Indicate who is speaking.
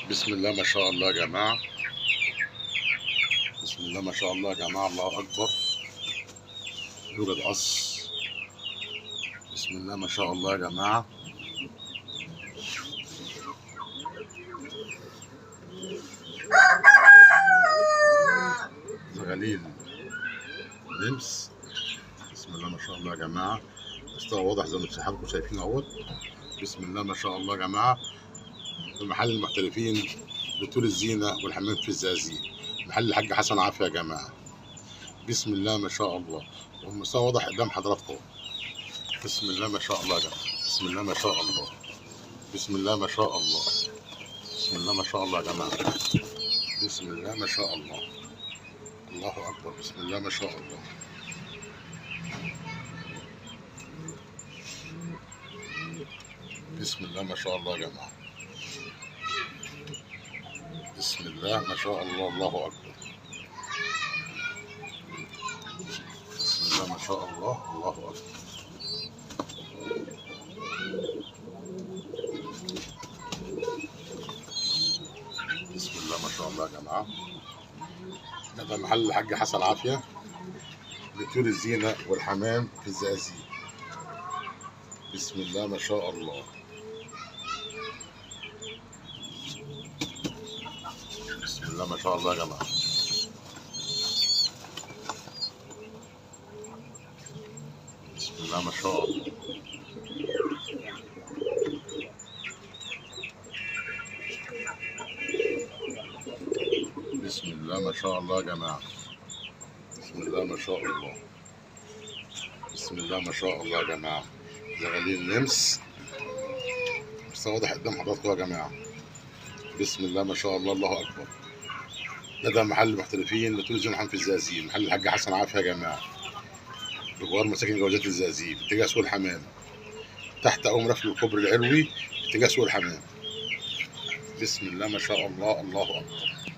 Speaker 1: بسم الله ما شاء الله يا جماعة. بسم الله ما شاء الله يا جماعة، الله أكبر. يوجد قص. بسم الله ما شاء الله يا جماعة. زغاليل نمس. بسم الله ما شاء الله يا جماعة. مستوى واضح زي ما حضراتكم شايفين اهوت. بسم الله ما شاء الله يا جماعة. في محل المحترفين لطول الزينة والحمام في الزقازيق، محل الحاج حسن عافية يا جماعة. بسم الله ما شاء الله، والمستوى واضح قدام حضراتكم. بسم الله ما شاء الله يا جماعة. بسم الله ما شاء الله. بسم الله ما شاء الله. بسم الله ما شاء الله يا جماعة. بسم الله ما شاء الله. الله أكبر. بسم الله ما شاء الله. بسم الله ما شاء الله يا جماعة. بسم الله ما شاء الله. الله أكبر. بسم الله ما شاء الله. الله أكبر. بسم الله ما شاء الله يا جماعة. ده محل الحاج حسن عافية لطيور الزينة والحمام في الزقازيق. بسم الله ما شاء الله. بسم الله ما شاء الله يا جماعة. بسم الله ما شاء الله. بسم الله ما شاء الله يا جماعة. بسم الله ما شاء الله. بسم الله ما شاء الله يا جماعة. زغاليل نمس. بس واضح قدام حضراتكم يا جماعة. بسم الله ما شاء الله. الله أكبر. ده محل محترفين لطول الزينة والحمام في الزقازيق، محل الحاج حسن عافية يا جماعة، بجوار مساكن جوازات الزقازيق، اتجاه سوق الحمام، تحت أول رفل الكوبري العلوي، اتجاه سوق الحمام. بسم الله ما شاء الله. الله أكبر.